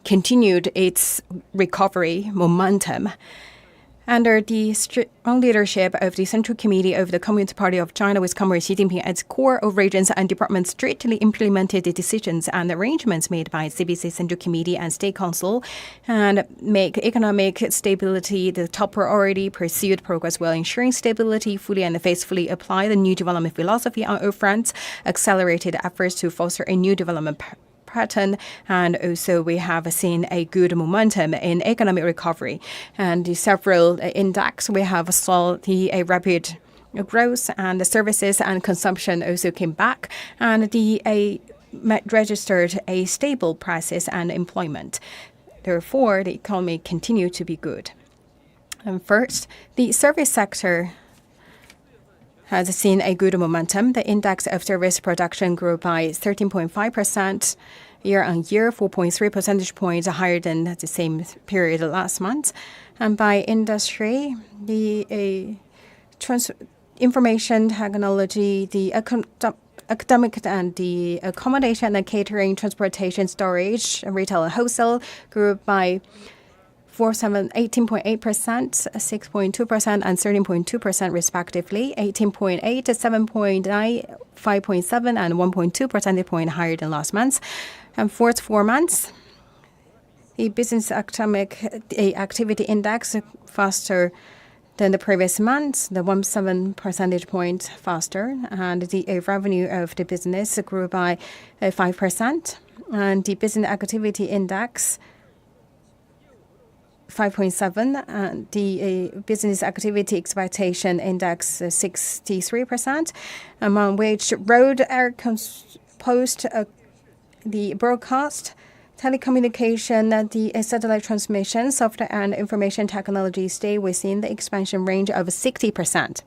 continued its recovery momentum. Under the strong leadership of the Central Committee of the Communist Party of China, with Comrade Xi Jinping at its core, all regions and departments strictly implemented the decisions and arrangements made by CBC Central Committee and State Council, and make economic stability the top priority, pursued progress while ensuring stability, fully and faithfully apply the new development philosophy on all fronts, accelerated efforts to foster a new development pattern, and also we have seen a good momentum in economic recovery. And the several index we have saw a rapid growth, and the services and consumption also came back, and registered a stable prices and employment. Therefore, the economy continued to be good. And first, the service sector has seen a good momentum. The index of service production grew by 13.5% year-on-year, 4.3 percentage points higher than the same period last month. And by industry, the information technology, the academic and the accommodation and catering, transportation, storage, retail and wholesale grew by 18.8%, 6.2%, and 13.2% respectively, 18.8, 7.9, 5.7, and 1.2 percentage point higher than last month. And for 4 months, the business activity index faster than the previous month, the 1.7 percentage point faster, and the revenue of the business grew by 5%, and the business activity index 5.7, and the business activity expectation index 63%, among which road, air, post, the broadcast, telecommunication, the satellite transmission, software and information technology stay within the expansion range of 60%.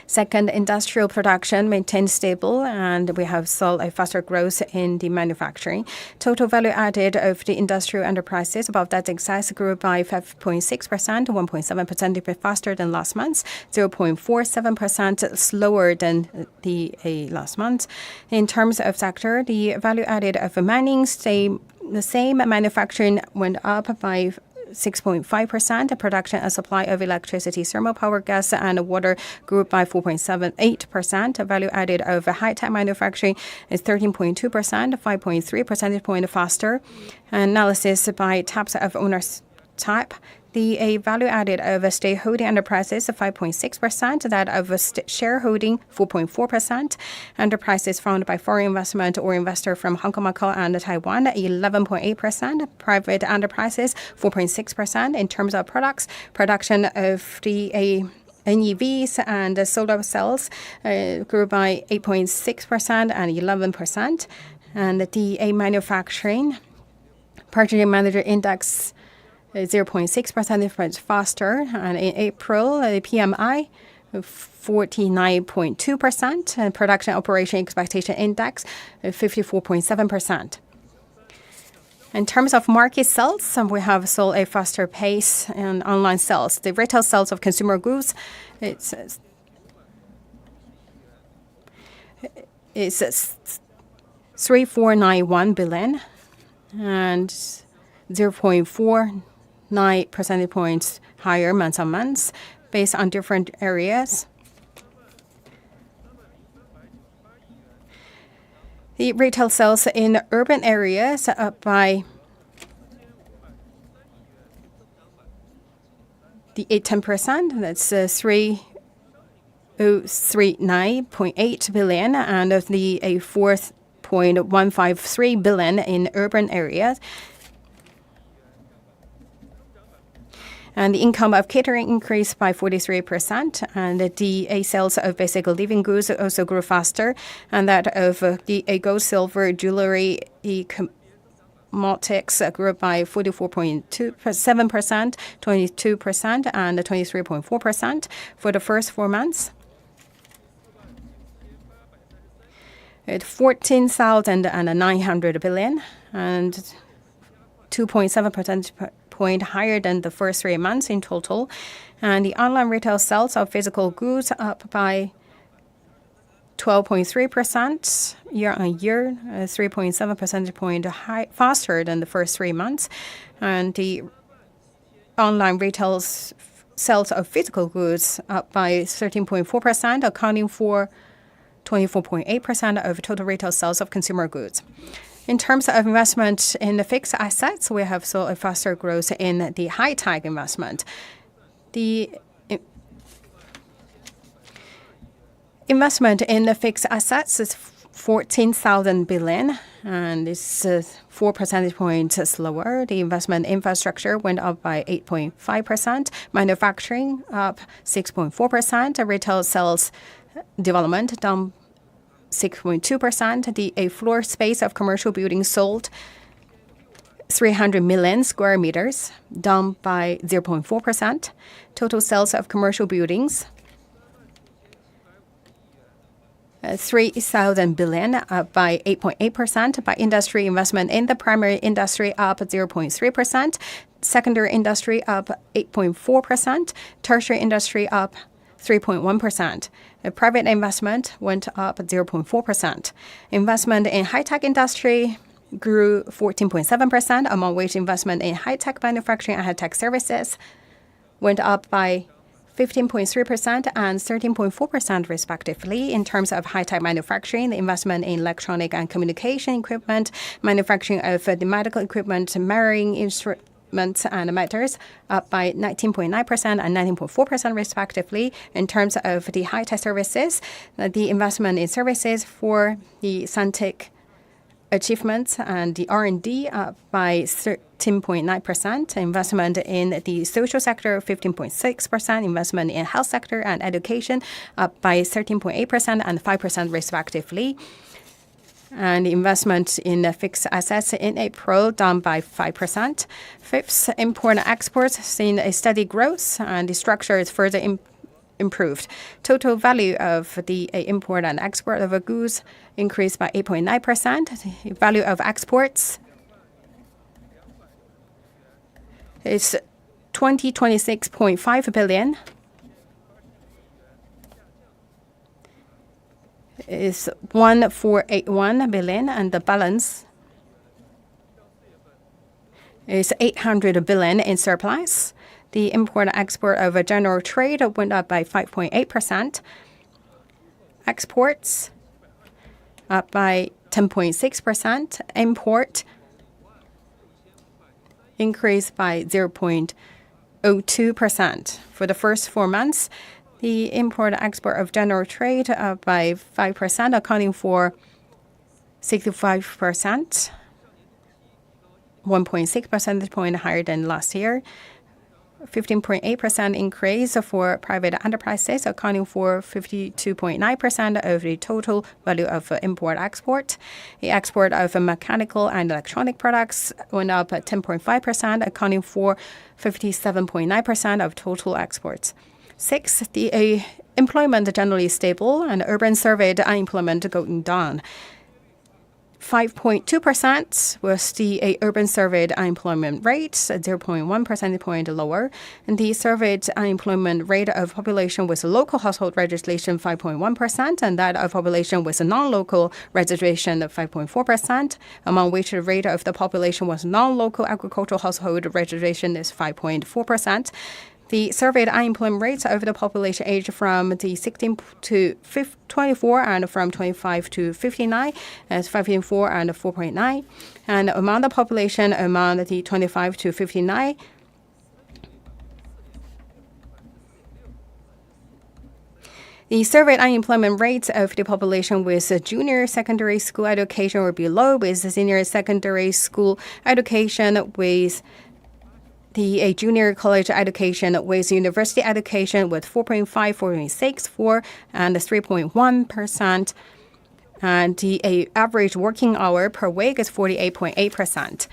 Second, industrial production maintained stable, and we have saw a faster growth in the manufacturing. Total value added of the industrial enterprises above that size grew by 5.6%, 1.7 percentage point faster than last month, 0.47% slower than the last month. In terms of sector, the value added of mining stayed the same. Manufacturing went up by 6.5%. Production and supply of electricity, thermal power, gas, and water grew by 4.78%. Value added of high-tech manufacturing is 13.2%, 5.3 percentage point faster. Analysis by types of owners type. The value added of state-holding enterprises 5.6%, that of shareholding 4.4%, enterprises founded by foreign investment or investor from Hong Kong, Macau, and Taiwan 11.8%, private enterprises 4.6%. In terms of products, production of the NEVs and solar cells grew by 8.6% and 11%, and the manufacturing purchasing manager index 0.6 percentage points faster, and in April, the PMI 49.2%, and production operation expectation index 54.7%. In terms of market sales, we have sold a faster pace in online sales. The retail sales of consumer goods it's 3,491 billion, and 0.49 percentage points higher month on month, based on different areas. The retail sales in urban areas are up by the 10%. That's 3,039.8 billion, and of the 4.153 billion in urban areas. And the income of catering increased by 43%, and the sales of basic living goods also grew faster, and that of the gold, silver, jewelry, cosmetics grew by 44.7%, 22%, and 23.4% for the first 4 months. At 14,900 billion, and 2.7 percentage point higher than the first 3 months in total. And the online retail sales of physical goods up by 12.3% year-on-year, 3.7 percentage point faster than the first 3 months. And the online retail sales of physical goods up by 13.4%, accounting for 24.8% of total retail sales of consumer goods. In terms of investment in the fixed assets, we have saw a faster growth in the high-tech investment. The investment in the fixed assets is 14,000 billion, and it's 4 percentage points slower. The investment infrastructure went up by 8.5%, manufacturing up 6.4%, retail sales development down 6.2%. The floor space of commercial buildings sold 300 million square meters, down by 0.4%. Total sales of commercial buildings 3,000 billion, up by 8.8%. By industry, investment in the primary industry up 0.3%, secondary industry up 8.4%, tertiary industry up 3.1%. Private investment went up 0.4%. Investment in high-tech industry grew 14.7%, among which investment in high-tech manufacturing and high-tech services went up by 15.3% and 13.4% respectively. In terms of high-tech manufacturing, the investment in electronic and communication equipment, manufacturing of the medical equipment, marine instruments and matters up by 19.9% and 19.4% respectively. In terms of the high-tech services, the investment in services for the scientific achievements and the R&D up by 13.9%, investment in the social sector 15.6%, investment in health sector and education up by 13.8% and 5% respectively. And investment in the fixed assets in April down by 5%. Fifth, import and exports seen a steady growth, and the structure is further improved. Total value of the import and export of goods increased by 8.9%. The value of exports is 26.5 billion. Is 1,481 billion, and the balance is 800 billion in surplus. The import and export of a general trade went up by 5.8%. Exports up by 10.6%. Import increased by 0.02%. For the first 4 months, the import and export of general trade up by 5%, accounting for 65%, 1.6 percentage point higher than last year. 15.8% increase for private enterprises, accounting for 52.9% of the total value of import-export. The export of mechanical and electronic products went up at 10.5%, accounting for 57.9% of total exports. Sixth, the employment generally stable and urban surveyed unemployment going down. 5.2% was the urban surveyed unemployment rate, 0.1 percentage point lower. And the surveyed unemployment rate of population with local household registration 5.1%, and that of population with non-local registration of 5.4%, among which the rate of the population with non-local agricultural household registration is 5.4%. The surveyed unemployment rates of the population aged from the 16 to 24 and from 25 to 59 is 5.4 and 4.9. And among the population among the 25 to 59, the surveyed unemployment rates of the population with junior secondary school education were below, with senior secondary school education with the junior college education with university education with 4.5, 4.6, 4, and 3.1%. And the average working hour per week is 48.8%.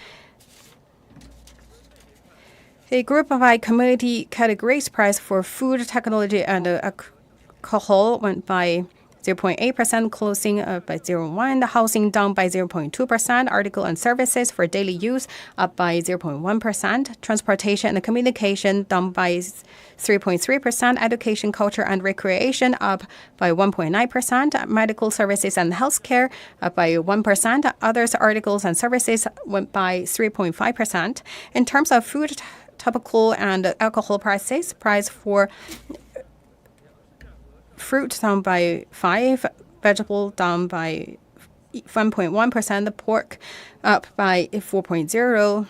The group by community categories price for food, technology, and alcohol went by 0.8%, clothing up by 0.1%, housing down by 0.2%, article and services for daily use up by 0.1%, transportation and communication down by 3.3%, education, culture and recreation up by 1.9%, medical services and healthcare up by 1%, others articles and services went by 3.5%. In terms of food, tobacco and alcohol prices, price for fruit down by 5%, vegetable down by 1.1%, pork up by 4.0%.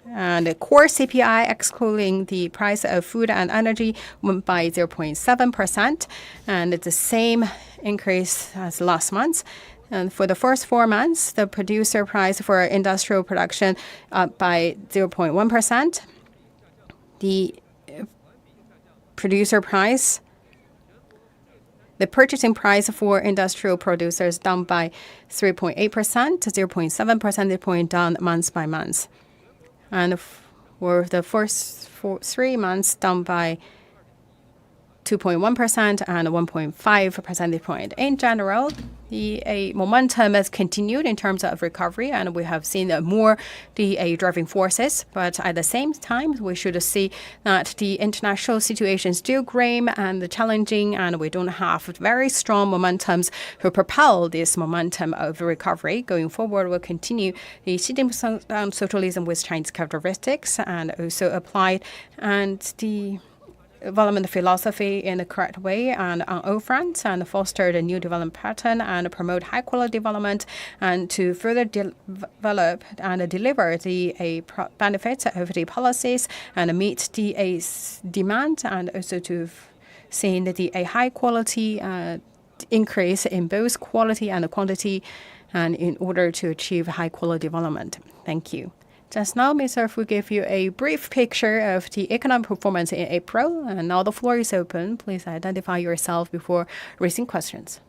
And the core CPI, excluding the price of food and energy, went by 0.7%, and it's the same increase as last month. And for the first 4 months, the producer price for industrial production up by 0.1%. The producer price, the purchasing price for industrial producers down by 3.8%, 0.7 percentage point down month by month. And for the first 3 months, down by 2.1% and 1.5 percentage point. In general, the momentum has continued in terms of recovery, and we have seen more the driving forces. But at the same time, we should see that the international situation is still grim and challenging, and we don't have very strong momentums to propel this momentum of recovery. Going forward, we'll continue the sitting down socialism with Chinese characteristics and also apply and the development philosophy in the correct way and on all fronts, and foster the new development pattern and promote high quality development, and to further develop and deliver the benefits of the policies and meet the demand, and also to see the high quality increase in both quality and quantity, and in order to achieve high quality development. Thank you. Just now, Mr. Fu gave you a brief picture of the economic performance in April, and now the floor is open. Please identify yourself before raising questions.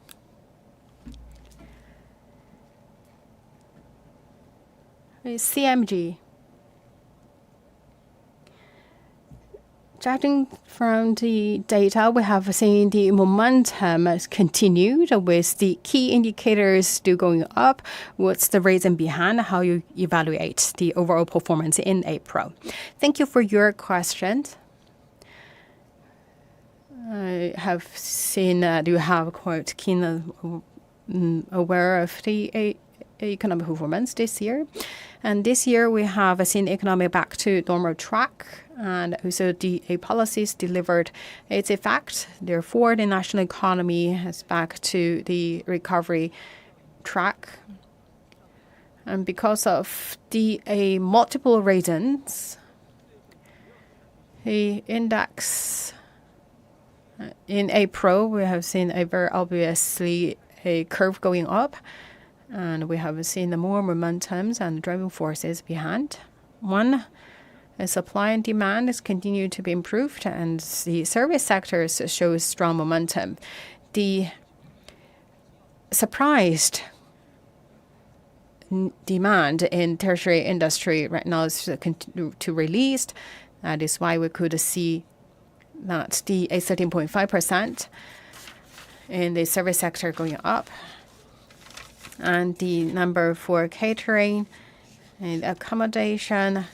CMG. Judging from the data, we have seen the momentum has continued with the key indicators still going up. What's the reason behind how you evaluate the overall performance in April? Thank you for your questions. I have seen that you have quite keen aware of the economic performance this year. And this year we have seen economy back to normal track, and also the policies delivered its effect. Therefore, the national economy is back to the recovery track. And because of the multiple reasons, the index in April, we have seen a very obviously a curve going up. And we have seen the more momentums and driving forces behind. One, supply and demand is continued to be improved, and the service sectors show strong momentum. The surprised demand in tertiary industry right now is to release. That is why we could see that the 13.5% in the service sector going up. And the number for catering and accommodation,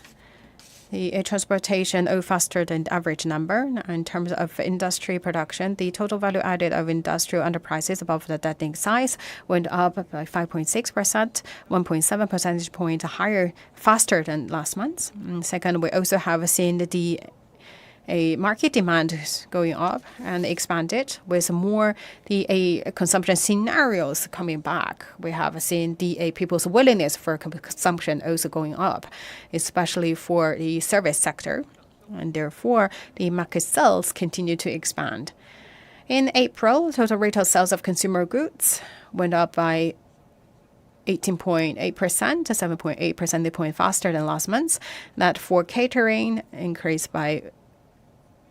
the transportation all faster than the average number. In terms of industry production, the total value added of industrial enterprises above the debt size went up by 5.6%, 1.7 percentage points higher, faster than last month. And second, we also have seen the market demand is going up and expanded with more the consumption scenarios coming back. We have seen the people's willingness for consumption also going up, especially for the service sector, and therefore the market sales continue to expand. In April, total retail sales of consumer goods went up by 18.8%, 7.8 percentage point faster than last month. That for catering increased by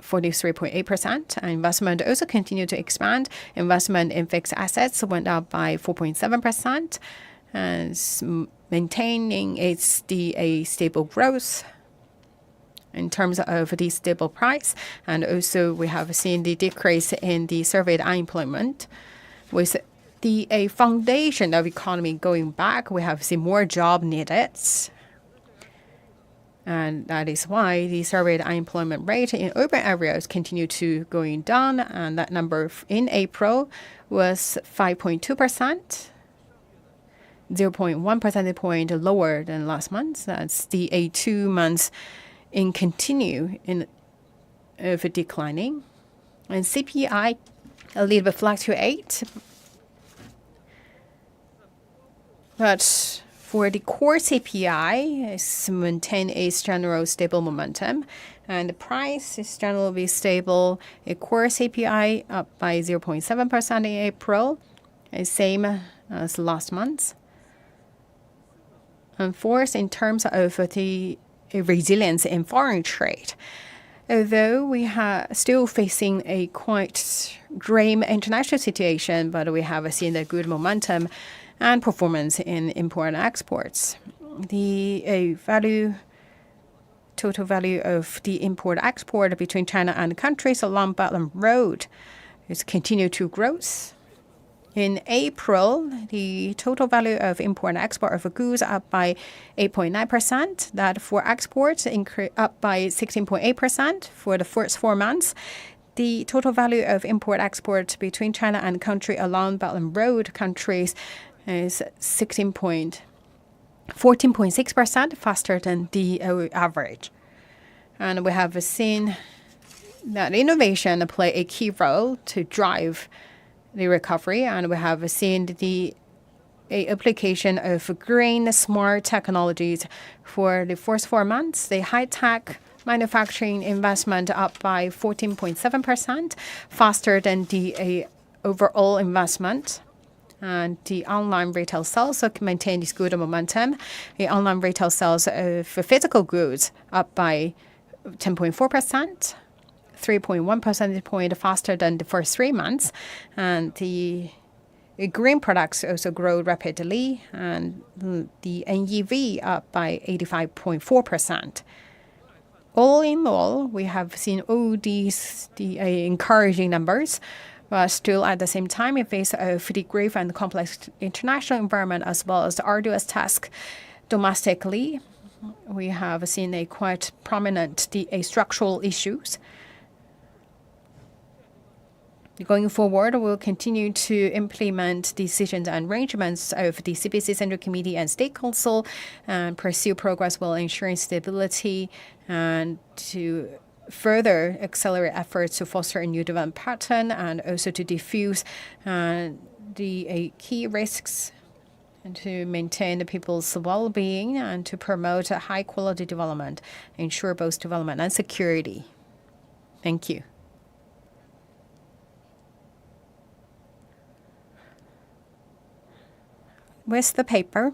43.8%. Investment also continued to expand. Investment in fixed assets went up by 4.7%, and maintaining its stable growth in terms of the stable price. And also we have seen the decrease in the surveyed unemployment. With the foundation of economy going back, we have seen more job needed. And that is why the surveyed unemployment rate in urban areas continue to going down. And that number in April was 5.2%, 0.1 percentage point lower than last month. That's the 2 months in continue of declining. And CPI a little bit fluctuate. But for the core CPI, it's maintained its general stable momentum, and the price is generally stable. A core CPI up by 0.7% in April, same as last month. And fourth, in terms of the resilience in foreign trade, although we are still facing a quite grim international situation, but we have seen a good momentum and performance in import and exports. The total value of the import-export between China and countries along Belt and Road is continued to grow. In April, the total value of import and export of goods up by 8.9%. That for exports up by 16.8% for the first 4 months. The total value of import-export between China and country along Belt and Road countries is 14.6% faster than the average. And we have seen that innovation play a key role to drive the recovery, and we have seen the application of green smart technologies for the first 4 months. The high-tech manufacturing investment up by 14.7%, faster than the overall investment. And the online retail sales maintained its good momentum. The online retail sales for physical goods up by 10.4%, 3.1 percentage point faster than the first 3 months. And the green products also grow rapidly, and the NEV up by 85.4%. All in all, we have seen all these encouraging numbers. But still, at the same time, in face of the grave and complex international environment as well as the arduous task domestically, we have seen a quite prominent structural issues. Going forward, we'll continue to implement decisions and arrangements of the CPC Central Committee and State Council and pursue progress while ensuring stability and to further accelerate efforts to foster a new development pattern and also to diffuse the key risks and to maintain the people's well-being and to promote a high-quality development, ensure both development and security. Thank you. With the paper,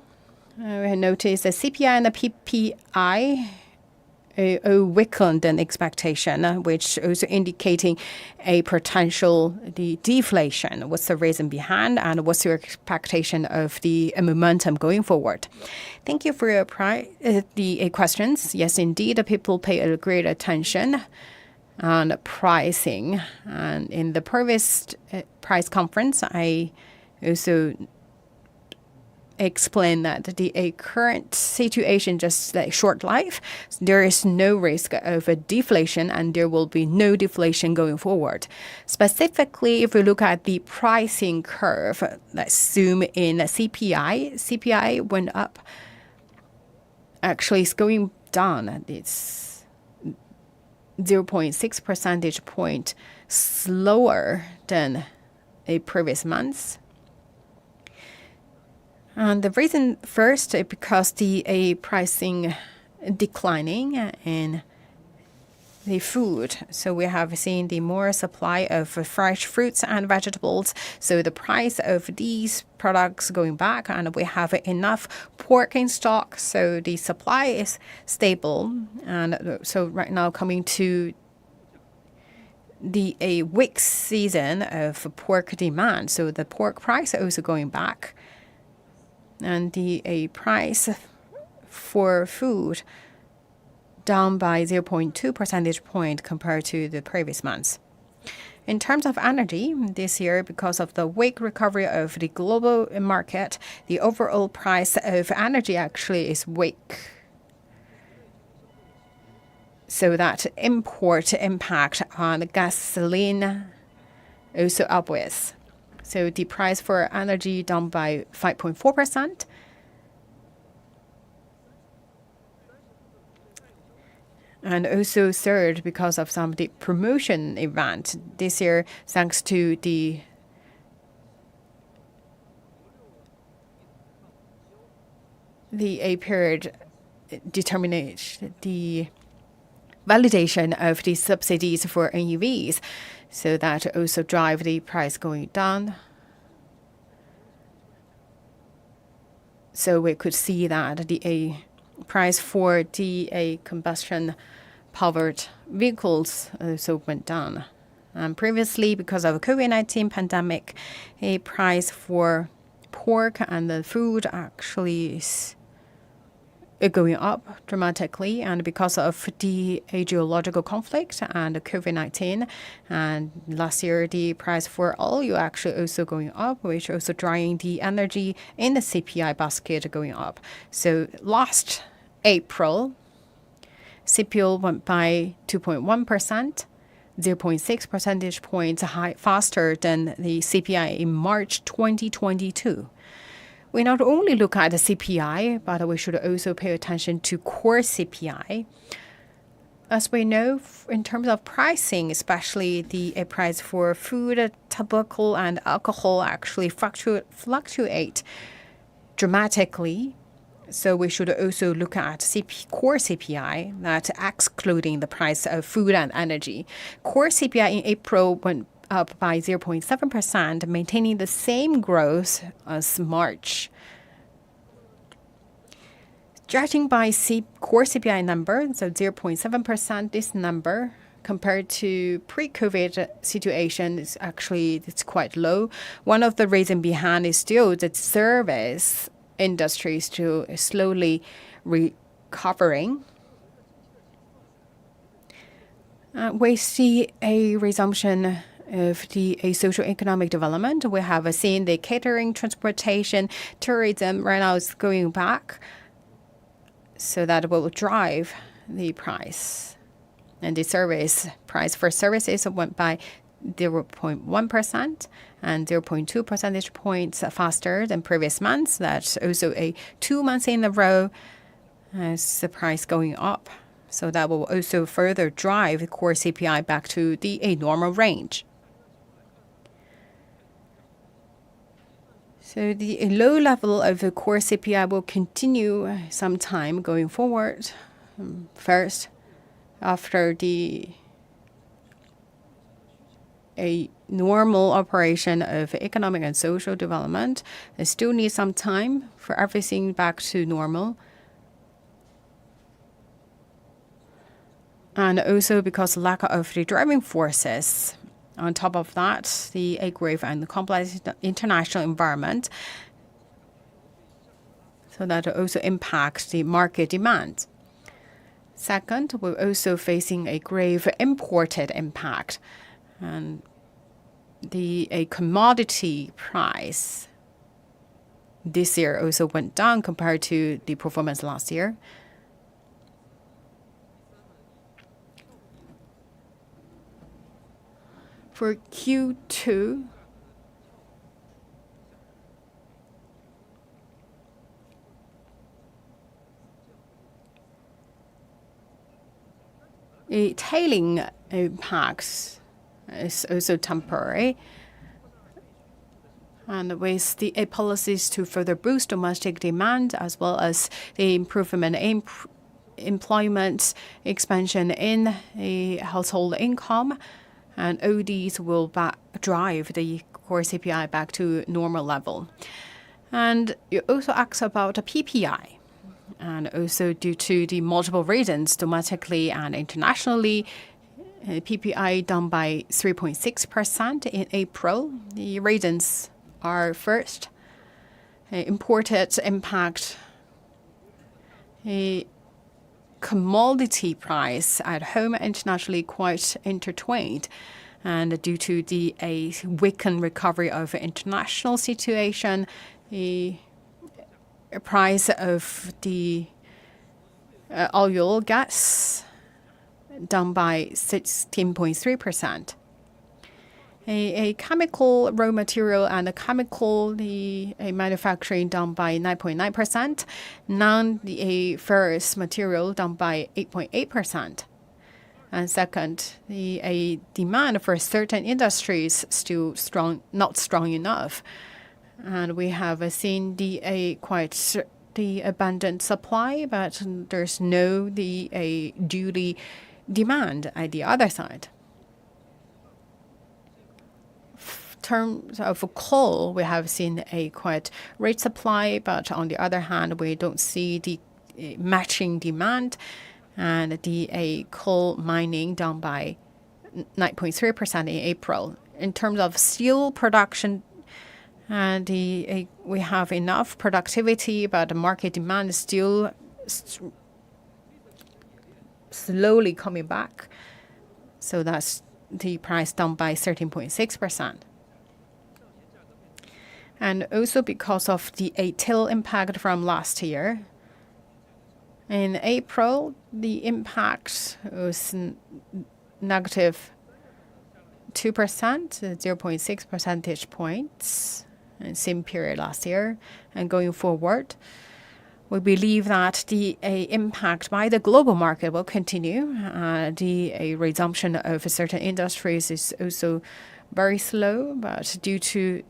we noticed the CPI and the PPI weakened than expectation, which also indicating a potential deflation. What's the reason behind, and what's your expectation of the momentum going forward? Thank you for your questions. Yes, indeed, people pay a great attention on pricing. And in the previous price conference, I also explain that the current situation just like short life. There is no risk of a deflation, and there will be no deflation going forward. Specifically, if we look at the pricing curve, let's zoom in CPI. CPI went up. Actually, it's going down. It's 0.6 percentage point slower than a previous month. And the reason first is because the pricing declining in the food. So we have seen the more supply of fresh fruits and vegetables. So the price of these products going back, and we have enough pork in stock. So the supply is stable. And so right now coming to a weak season of pork demand. So the pork price is also going back. And the price for food down by 0.2 percentage point compared to the previous months. In terms of energy, this year, because of the weak recovery of the global market, the overall price of energy actually is weak. So that import impact on gasoline also upwards. So the price for energy down by 5.4%. And also third, because of some of the promotion event this year, thanks to the a period determination, the validation of the subsidies for NEVs, so that also drive the price going down. So we could see that the price for the combustion-powered vehicles also went down. Previously, because of the COVID-19 pandemic, a price for pork and the food actually is going up dramatically, and because of the geological conflict and COVID-19, and last year the price for oil actually also going up, which also driving the energy in the CPI basket going up. So last April, CPI went by 2.1%, 0.6 percentage points faster than the CPI in March 2022. We not only look at the CPI, but we should also pay attention to core CPI. As we know, in terms of pricing, especially the price for food, tobacco, and alcohol actually fluctuate dramatically. So we should also look at core CPI, that excluding the price of food and energy. Core CPI in April went up by 0.7%, maintaining the same growth as March. Judging by core CPI number, so 0.7%, this number compared to pre-COVID situation is actually it's quite low. One of the reasons behind is still the service industry is still slowly recovering. We see a resumption of the social economic development. We have seen the catering, transportation, tourism right now is going back, so that will drive the price. And the service price for services went by 0.1% and 0.2 percentage points faster than previous months. That's also 2 months in a row as the price going up. So that will also further drive the core CPI back to a normal range. So the low level of the core CPI will continue some time going forward. First, after a normal operation of economic and social development, it still needs some time for everything back to normal. And also because lack of the driving forces. On top of that, the grave and complex international environment, so that also impacts the market demand. Second, we're also facing a grave imported impact, and a commodity price this year also went down compared to the performance last year. For Q2, a tailing impacts is also temporary. And with the policies to further boost domestic demand, as well as the improvement in employment, expansion in a household income, and all these will drive the core CPI back to normal level. And you also asked about the PPI. And also due to the multiple reasons, domestically and internationally, PPI down by 3.6% in April. The reasons are first, imported impact, a commodity price at home internationally quite intertwined. and due to the weakened recovery of international situation, the price of the oil gas down by 16.3%. A chemical raw material and a chemical manufacturing down by 9.9%. Non-ferrous material down by 8.8%. And second, the demand for certain industries still not strong enough. And we have seen quite the abundant supply, but there's no duty demand at the other side. Terms of coal, we have seen a quite rich supply, but on the other hand, we don't see the matching demand, and the coal mining down by 9.3% in April. In terms of steel production, and we have enough productivity, but the market demand is still slowly coming back. So that's the price down by 13.6%. And also because of the tail impact from last year. In April, the impact was negative 2%, 0.6 percentage points in the same period last year. And going forward, we believe that the impact by the global market will continue. The resumption of certain industries is also very slow, but due to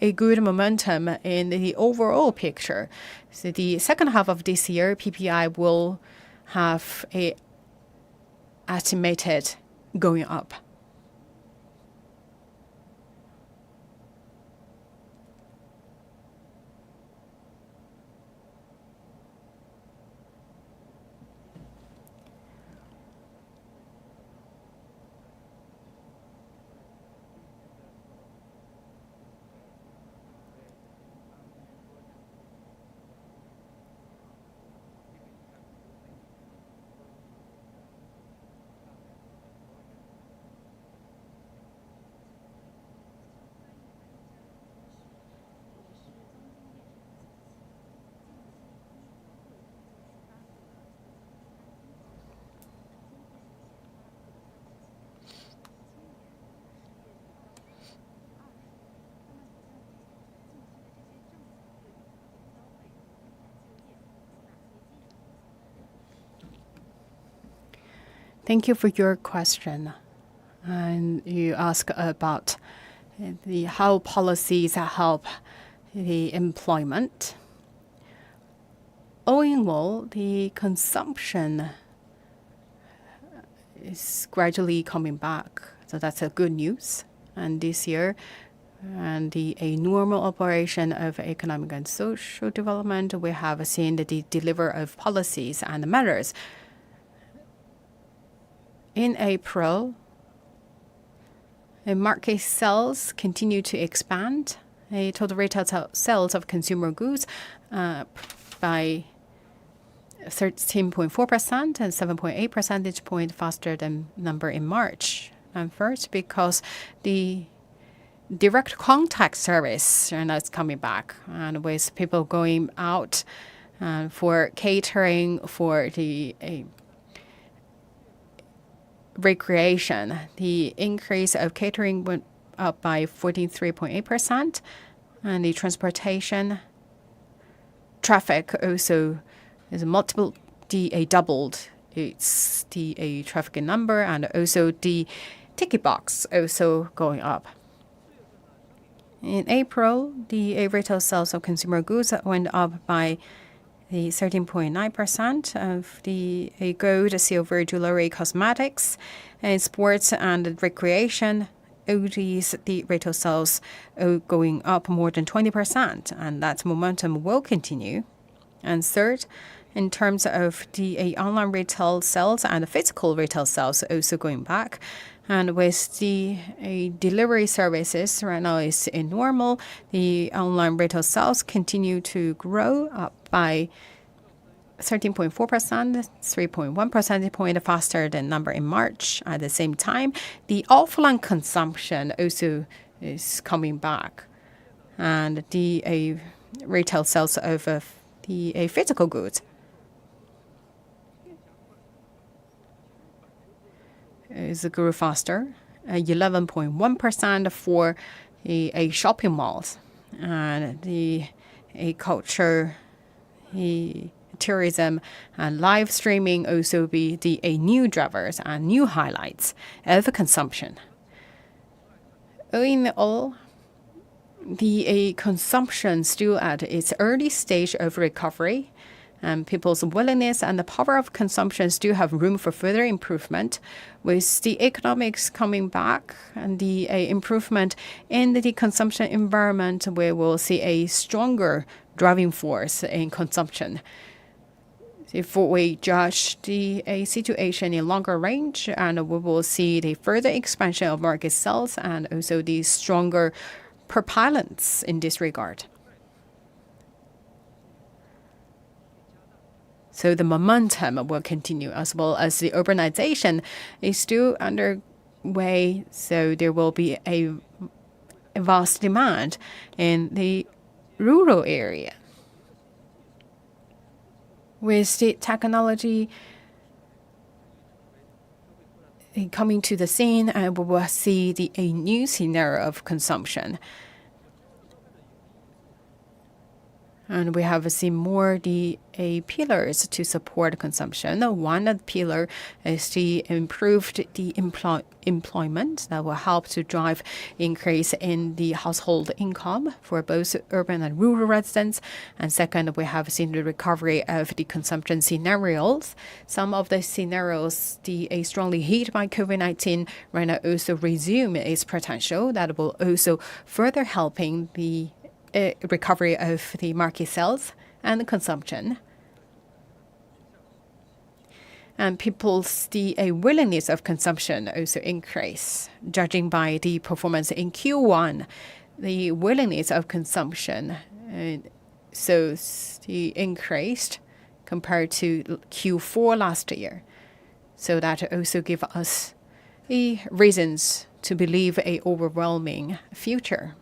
a good momentum in the overall picture. So the second half of this year, PPI will have a estimated going up. Thank you for your question. And you ask about how policies help the employment. All in all, the consumption is gradually coming back. So that's a good news. And this year, and a normal operation of economic and social development, we have seen the delivery of policies and measures. In April, market sales continue to expand. Total retail sales of consumer goods by 13.4% and 7.8 percentage point faster than number in March. And first, because the direct contact service is coming back, and with people going out for catering, for the recreation, the increase of catering went up by 43.8%, and the transportation traffic also is doubled its traffic number, and also the ticket box also going up. In April, the retail sales of consumer goods went up by the 13.9% of the gold, silver, jewelry, cosmetics, and sports and recreation. These the retail sales are going up more than 20%, and that momentum will continue. And third, in terms of the online retail sales and physical retail sales also going back. And with the delivery services right now is normal, the online retail sales continue to grow up by 13.4%, 3.1 percentage point faster than number in March. At the same time, the offline consumption also is coming back, and the retail sales of the physical goods is grew faster, 11.1% for a shopping malls, and the culture, tourism, and live streaming also be the new drivers and new highlights of consumption. In all, the consumption still at its early stage of recovery, and people's willingness and the power of consumption still have room for further improvement. With the economics coming back and the improvement in the consumption environment, we will see a stronger driving force in consumption. If we judge the situation in longer range, and we will see the further expansion of market sales and also the stronger propellants in this regard. So the momentum will continue, as well as the urbanization is still underway. So there will be a vast demand in the rural area. With the technology coming to the scene, and we will see a new scenario of consumption. And we have seen more pillars to support consumption. One pillar is the improved employment that will help to drive increase in the household income for both urban and rural residents. And second, we have seen the recovery of the consumption scenarios. Some of the scenarios, strongly hit by COVID-19, right now also resume its potential. That will also further helping the recovery of the market sales and consumption. And people's willingness of consumption also increase. Judging by the performance in Q1, the willingness of consumption so increased compared to Q4 last year. So that also gives us reasons to believe a overwhelming future.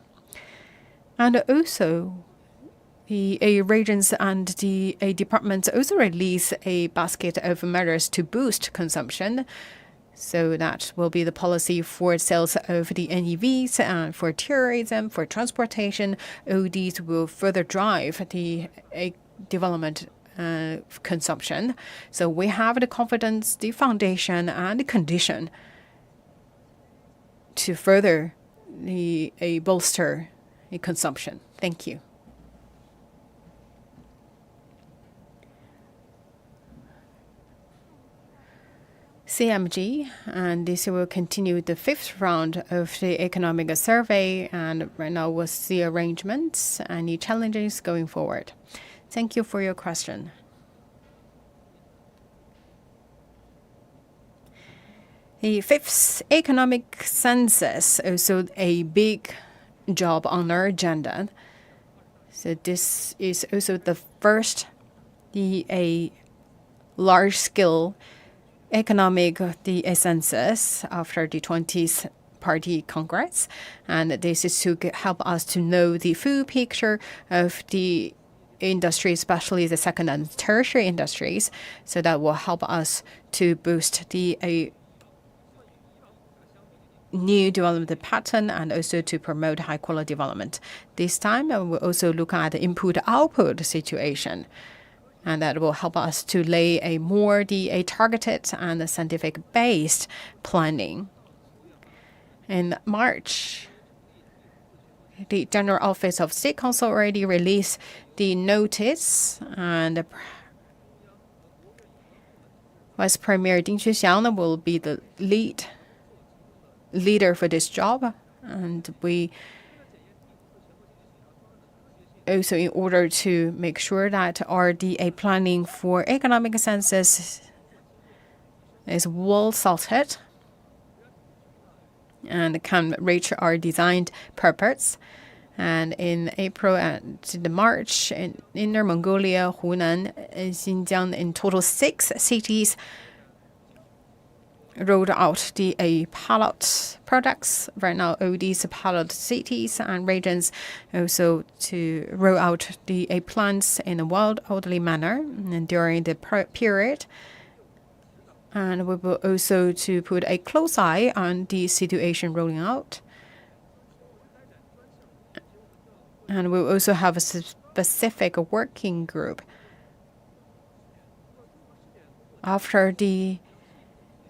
And also, the regions and the departments also release a basket of measures to boost consumption. So that will be the policy for sales of the NEVs and for tourism, for transportation. All these will further drive the development of consumption. So we have the confidence, the foundation, and the condition to further bolster consumption. Thank you. CMG, and this will continue the fifth round of the economic survey, and right now we'll see arrangements and any challenges going forward. Thank you for your question. The fifth economic census, also a big job on our agenda. So this is also the first a large-scale economic census after the 20th Party Congress, and this is to help us to know the full picture of the industry, especially the second and tertiary industries. So that will help us to boost the new development pattern and also to promote high quality development. This time, we'll also look at the input-output situation, and that will help us to lay a more targeted and scientific-based planning. In March, the General Office of State Council already released the notice, and Vice Premier Ding Xuexiang will be the leader for this job, and we also, in order to make sure that our planning for economic census is well sorted and can reach our designed purpose. And in April and March, in Inner Mongolia, Hunan, and Xinjiang, in total 6 cities rolled out the pilot products. Right now, all these pilot cities and regions also to roll out the plans in a wild, orderly manner and during the period. And we will also to put a close eye on the situation rolling out. And we'll also have a specific working group. After the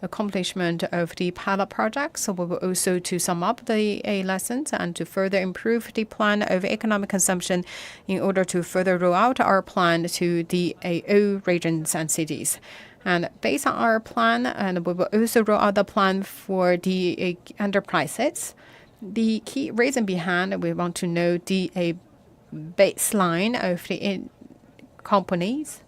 accomplishment of the pilot projects, so we will also to sum up the lessons and to further improve the plan of economic consumption in order to further roll out our plan to the all regions and cities. And based on our plan, and we will also roll out the plan for the enterprises. The key reason behind, we want to know the baseline of the companies.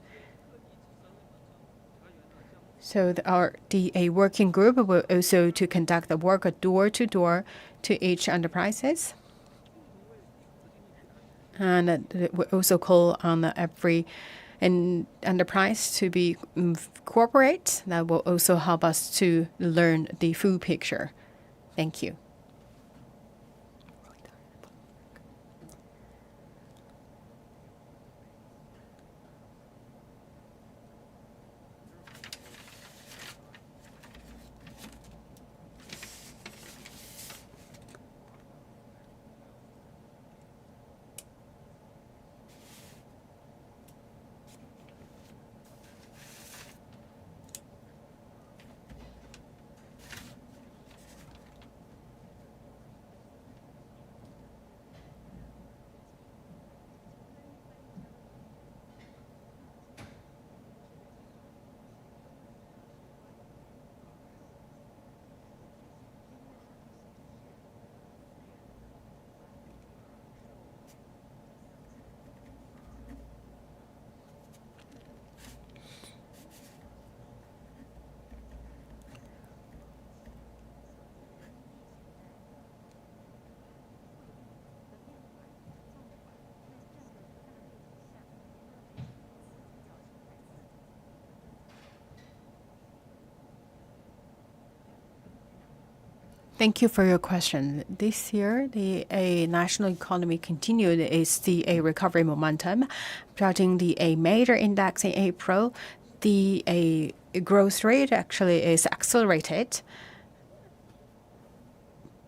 So the working group will also to conduct the work door to door to each enterprises. And we also call on every enterprise to be corporate. That will also help us to learn the full picture. Thank you. Thank you for your question. This year, the national economy continued its recovery momentum, judging the major index in April. The growth rate actually is accelerated,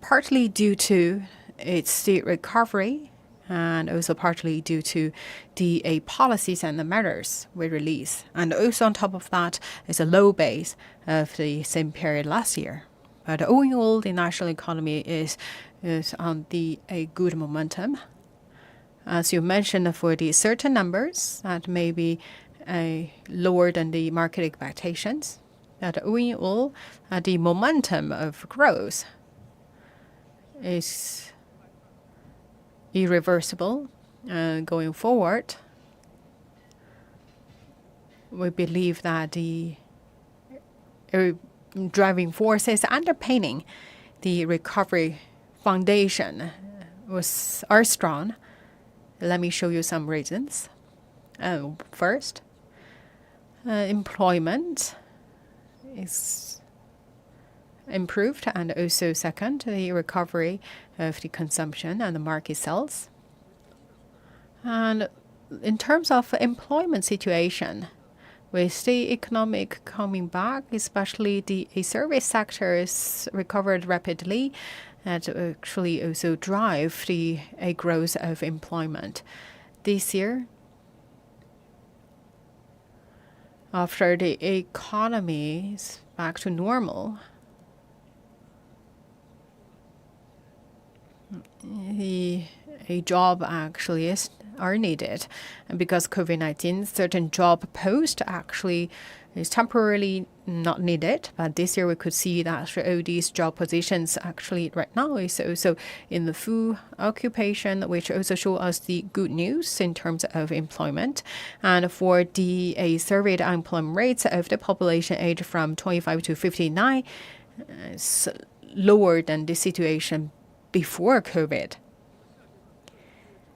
partly due to its recovery, and also partly due to the policies and the measures we release. And also on top of that is a low base of the same period last year. But all in all, the national economy is on a good momentum. As you mentioned, for the certain numbers that may be lower than the market expectations, that all in all, the momentum of growth is irreversible going forward. We believe that the driving forces underpinning the recovery foundation are strong. Let me show you some reasons. First, employment is improved, and also second, the recovery of the consumption and the market sales. And in terms of employment situation, with the economic coming back, especially the service sector is recovered rapidly, that actually also drive the growth of employment. This year, after the economy is back to normal, a job actually are needed. And because COVID-19, certain job post actually is temporarily not needed. But this year we could see that all these job positions actually right now is also in the full occupation, which also show us the good news in terms of employment. And for the surveyed unemployment rates of the population aged from 25 to 59, is lower than the situation before COVID.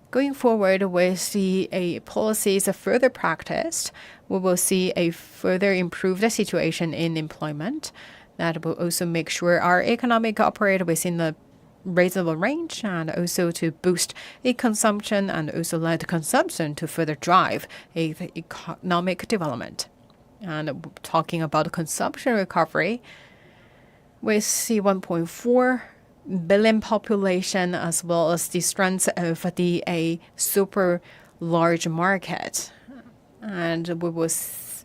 Going forward with the policies further practiced, we will see a further improved situation in employment that will also make sure our economic operate within the reasonable range and also to boost consumption and also let consumption to further drive economic development. And talking about consumption recovery, with the 1.4 billion population as well as the strength of the super large market. And we will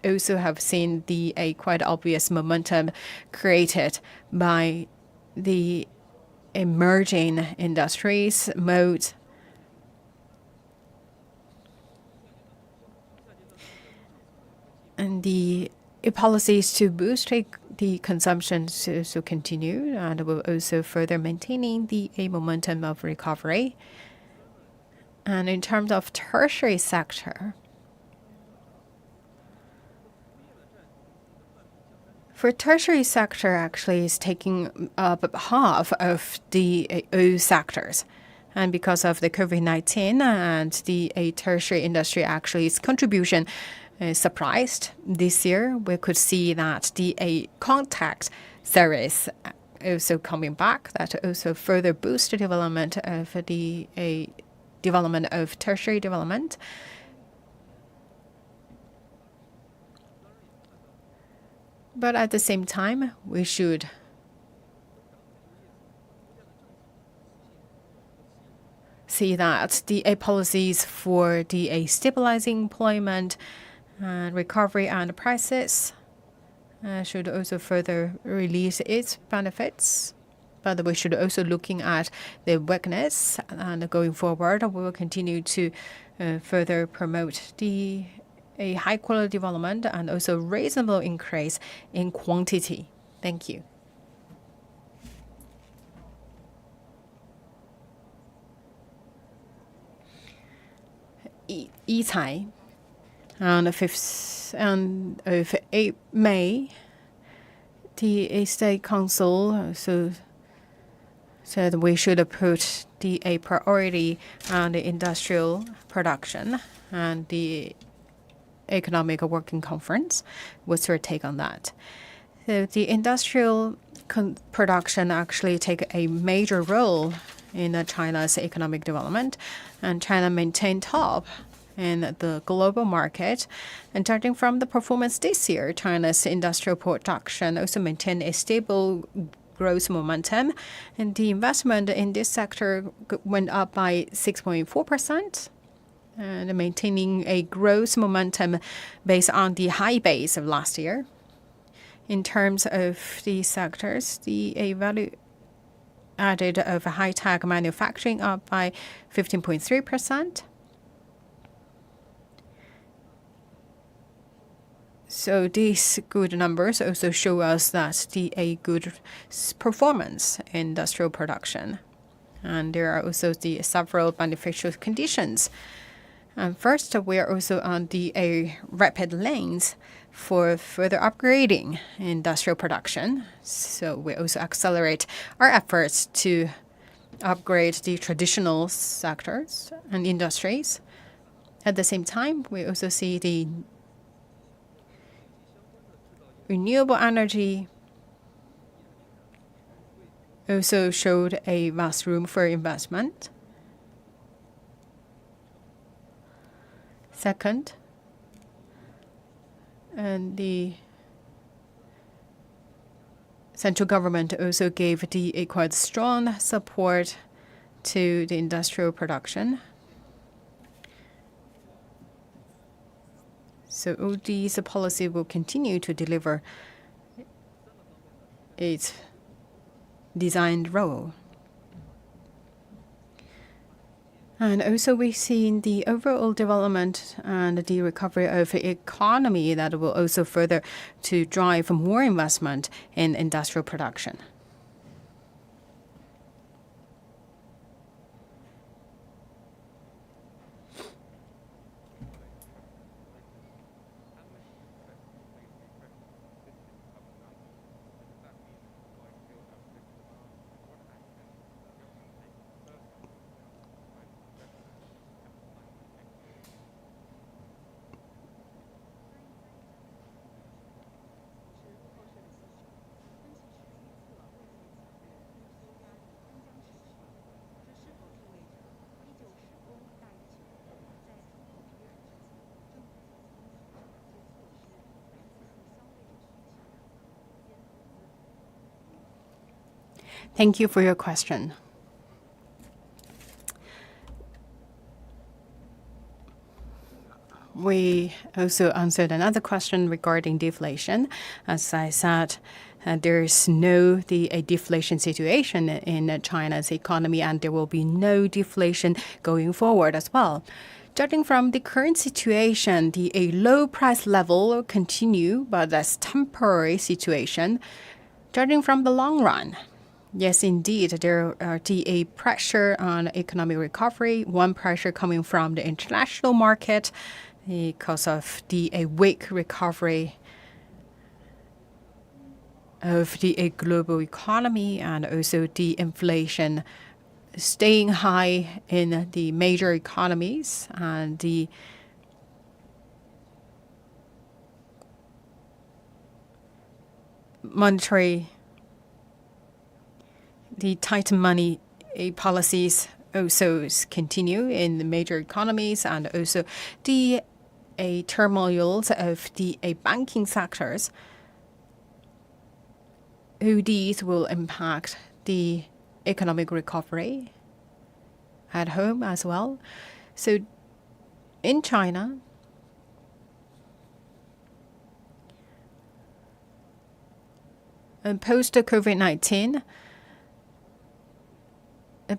also have seen the quite obvious momentum created by the emerging industries mode. And the policies to boost the consumption to continue and will also further maintaining the momentum of recovery. And in terms of tertiary sector, for tertiary sector actually is taking up half of the all sectors. And because of the COVID-19 and the tertiary industry actually its contribution surprised this year, we could see that the contact series also coming back that also further boost the development of the development of tertiary development. But at the same time, we should see that the policies for the stabilizing employment and recovery and prices should also further release its benefits. But we should also looking at the weakness, and going forward, we will continue to further promote a high quality development and also reasonable increase in quantity. Thank you. Yicai. On the 5th of May, the State Council also said we should put a priority on the industrial production and the Economic Working Conference. What's your take on that? So the industrial production actually take a major role in China's economic development, and China maintained top in the global market. And judging from the performance this year, China's industrial production also maintained a stable growth momentum, and the investment in this sector went up by 6.4%. And maintaining a growth momentum based on the high base of last year. In terms of the sectors, the value added of high-tech manufacturing up by 15.3%. So these good numbers also show us that a good performance in industrial production. And there are also the several beneficial conditions. And first, we are also on the rapid lanes for further upgrading industrial production. So we also accelerate our efforts to upgrade the traditional sectors and industries. At the same time, we also see the renewable energy also showed a vast room for investment. Second, and the central government also gave a quite strong support to the industrial production. So all these policy will continue to deliver its designed role. And also we've seen the overall development and the recovery of the economy that will also further to drive more investment in industrial production. Thank you for your question. We also answered another question regarding deflation. As I said, there is a deflation situation in China's economy, and there will be no deflation going forward as well. Judging from the current situation, a low price level will continue, but that's temporary situation. Judging from the long run, yes, indeed, there are a pressure on economic recovery. One pressure coming from the international market because of a weak recovery of the global economy, and also the inflation staying high in the major economies, and the tight money policies also continue in the major economies, and also the turmoils of the banking sectors. These will impact the economic recovery at home as well. So in China, and post COVID-19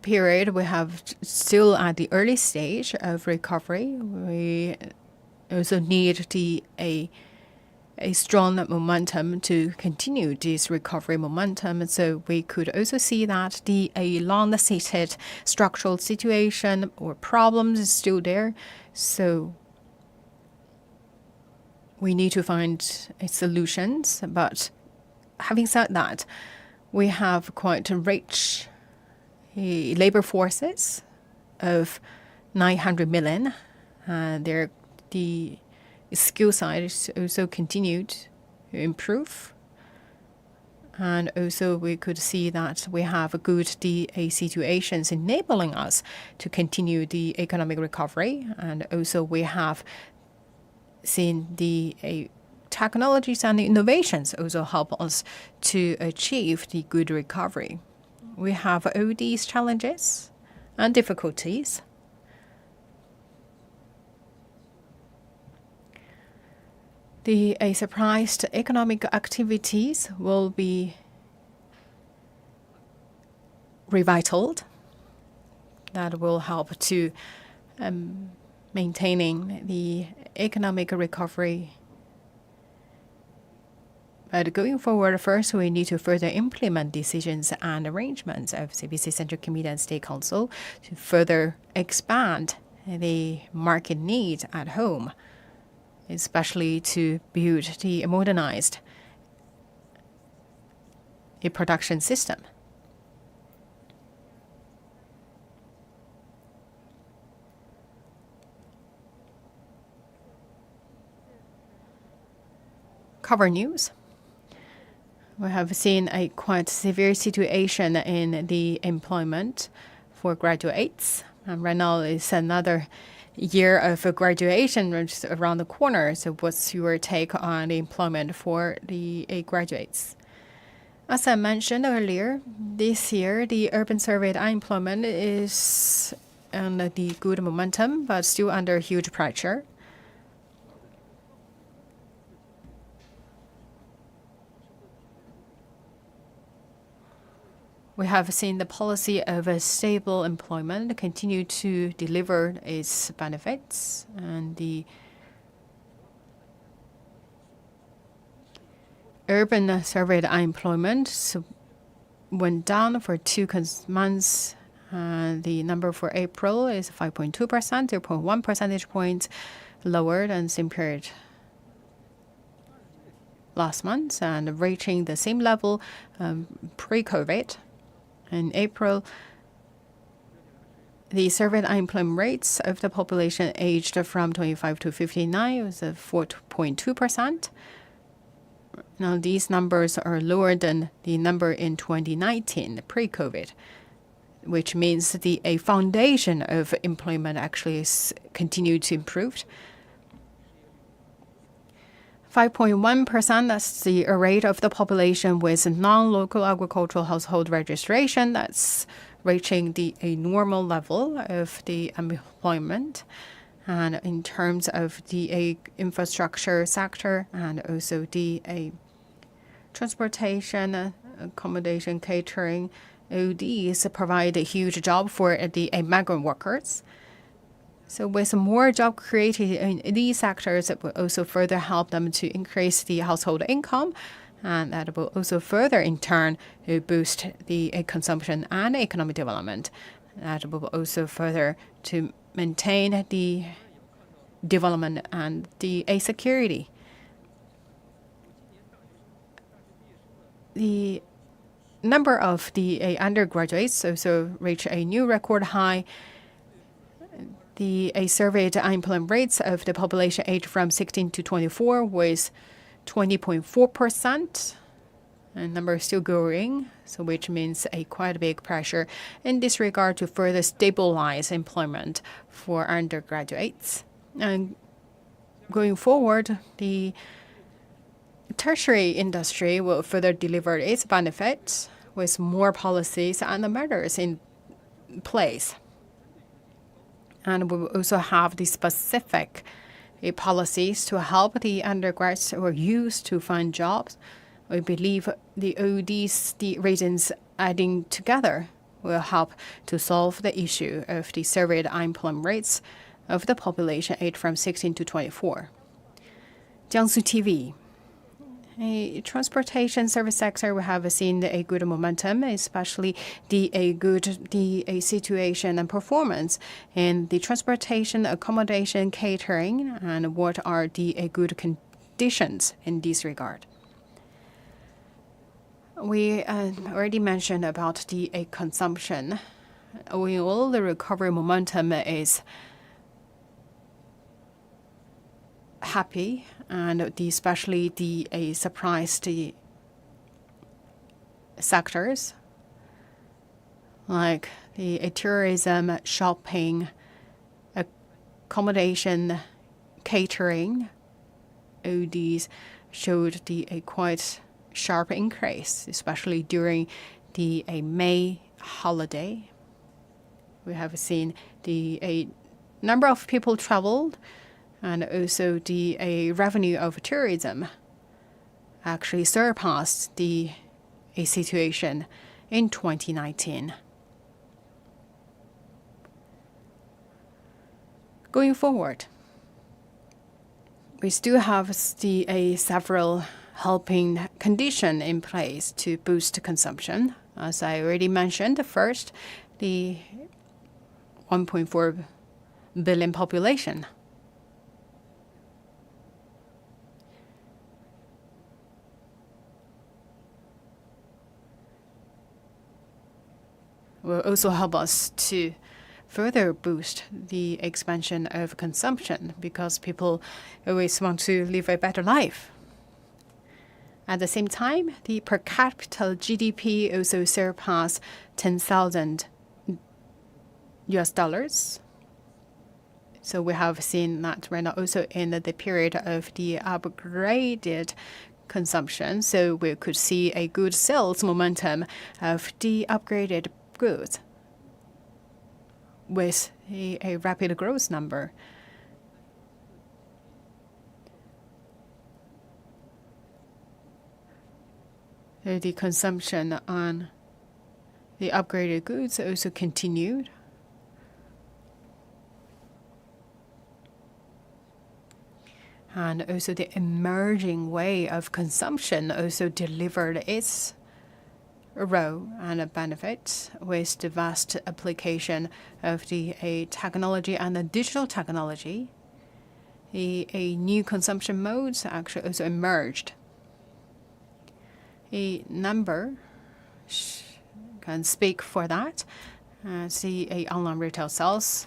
period, we have still at the early stage of recovery. We also need a strong momentum to continue this recovery momentum. So we could also see that a long-seated structural situation or problems is still there. So we need to find solutions. But having said that, we have quite rich labor forces of 900 million. The skill side is also continued to improve. And also we could see that we have a good situations enabling us to continue the economic recovery. And also we have seen the technologies and the innovations also help us to achieve the good recovery. We have all these challenges and difficulties. The surprised economic activities will be revitalized. That will help to maintaining the economic recovery. But going forward, first, we need to further implement decisions and arrangements of CPC Central Committee and State Council to further expand the market needs at home, especially to build the modernized production system. Cover news. We have seen a quite severe situation in the employment for graduates. And right now is another year of graduation around the corner. So what's your take on the employment for the graduates? As I mentioned earlier, this year the urban surveyed unemployment is on the good momentum, but still under huge pressure. We have seen the policy of a stable employment continue to deliver its benefits, and the urban surveyed unemployment went down for 2 months. The number for April is 5.2%, 0.1 percentage points lower than same period last month, and reaching the same level pre-COVID. In April, the surveyed unemployment rates of the population aged from 25 to 59 was 4.2%. Now, these numbers are lower than the number in 2019, pre-COVID, which means a foundation of employment actually is continued to improve. 5.1%, that's the rate of the population with non-local agricultural household registration. That's reaching a normal level of the employment. And in terms of the infrastructure sector and also the transportation, accommodation, catering, ODs provide a huge job for the migrant workers. So with more job created in these sectors, it will also further help them to increase the household income. And that will also further, in turn, boost the consumption and economic development. That will also further to maintain the development and the security. The number of the undergraduates also reached a new record high. The surveyed unemployment rates of the population aged from 16 to 24 was 20.4%. And number is still growing, so which means a quite big pressure in this regard to further stabilize employment for undergraduates. And going forward, the tertiary industry will further deliver its benefits with more policies and measures in place. And we will also have the specific policies to help the undergrads or youth to find jobs. We believe all these reasons adding together will help to solve the issue of the surveyed unemployment rates of the population aged from 16 to 24. Jiangsu TV. A transportation service sector, we have seen a good momentum, especially the situation and performance in the transportation, accommodation, catering, and what are the good conditions in this regard. We already mentioned about the consumption. All the recovery momentum is happy, and especially the surprised sectors like the tourism, shopping, accommodation, catering. All these showed a quite sharp increase, especially during the May holiday. We have seen a number of people traveled, and also the revenue of tourism actually surpassed the situation in 2019. Going forward, we still have the several helping conditions in place to boost consumption. As I already mentioned, first, the 1.4 billion population. Will also help us to further boost the expansion of consumption because people always want to live a better life. At the same time, the per capita GDP also surpassed $10,000. So we have seen that right now also in the period of the upgraded consumption. So we could see a good sales momentum of the upgraded goods with a rapid growth number. The consumption on the upgraded goods also continued. And also the emerging way of consumption also delivered its role and benefits with the vast application of the technology and the digital technology. A new consumption modes actually also emerged. A number can speak for that. See online retail sales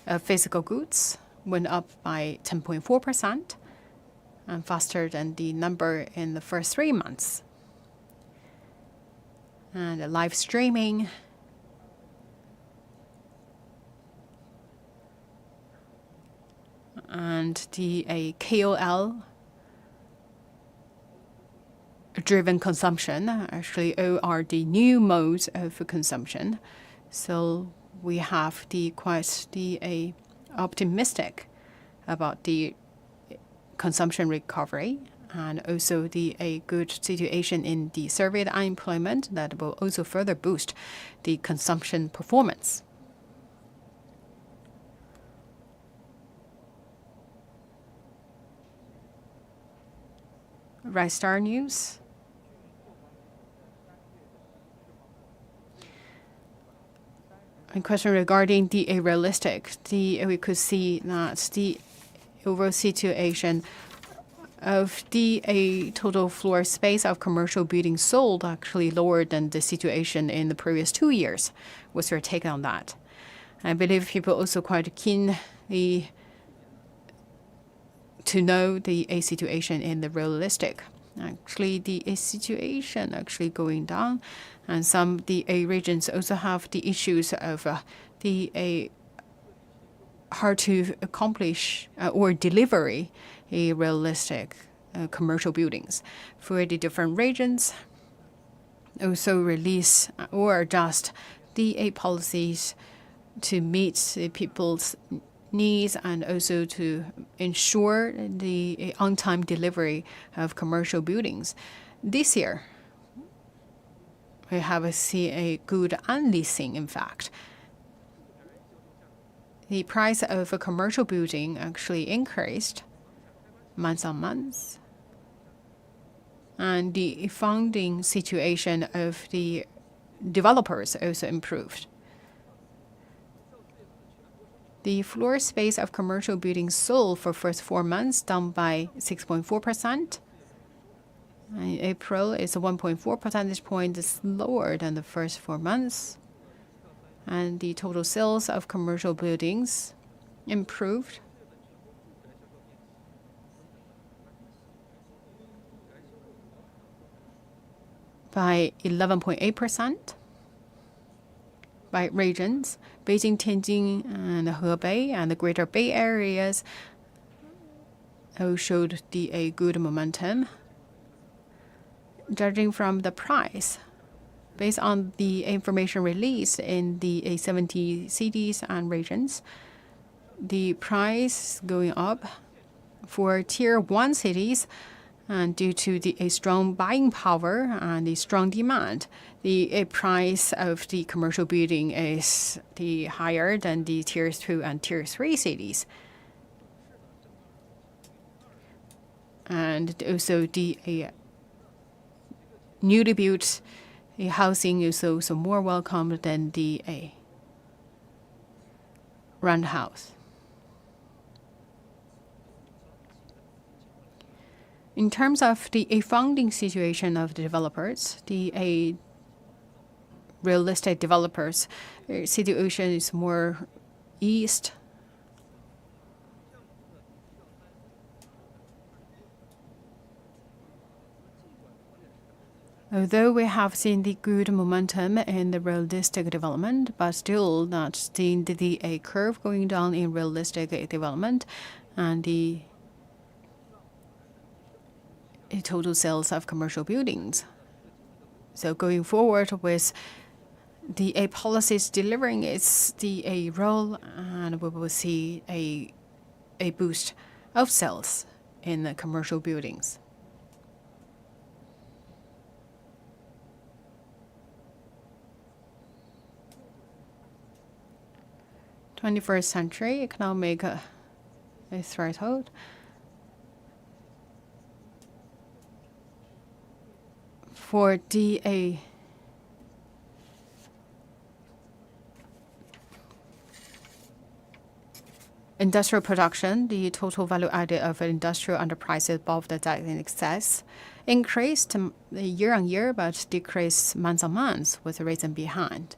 of physical goods went up by 10.4% and faster than the number in the first 3 months. And the live streaming and the KOL driven consumption actually all are the new modes of consumption. So we have the optimistic about the consumption recovery and also a good situation in the surveyed unemployment that will also further boost the consumption performance. Right Star News. A question regarding the realistic. We could see that the overall situation of the total floor space of commercial buildings sold actually lower than the situation in the previous 2 years. What's your take on that? I believe people also quite keen to know the situation in the realistic. Actually, the situation actually going down, and some the regions also have the issues of the hard to accomplish or delivery a realistic commercial buildings for the different regions. Also release or adjust the policies to meet the people's needs and also to ensure the on-time delivery of commercial buildings. This year, we have seen a good unleasing, in fact. The price of a commercial building actually increased month on month. And the funding situation of the developers also improved. The floor space of commercial buildings sold for first 4 months down by 6.4%. In April is 1.4 percentage points lower than the first 4 months. And the total sales of commercial buildings improved by 11.8%. By regions, Beijing, Tianjin, and Hebei, and the Greater Bay Areas all showed a good momentum. Judging from the price, based on the information released in the 70 cities and regions, the price going up for Tier 1 cities, and due to a strong buying power and the strong demand, the price of the commercial building is higher than the Tier 2 and Tier 3 cities. And also the newly built housing is also more welcome than the rent house. In terms of the funding situation of the developers, the real estate developers situation is more eased. Although we have seen the good momentum in the realistic development, but still not seeing the curve going down in realistic development and the total sales of commercial buildings. So going forward with the policies delivering its role, and we will see a boost of sales in the commercial buildings. '21st century economic threshold. For the industrial production, the total value added of industrial enterprises above the debt in excess increased year on year, but decreased month on month, with the reason behind.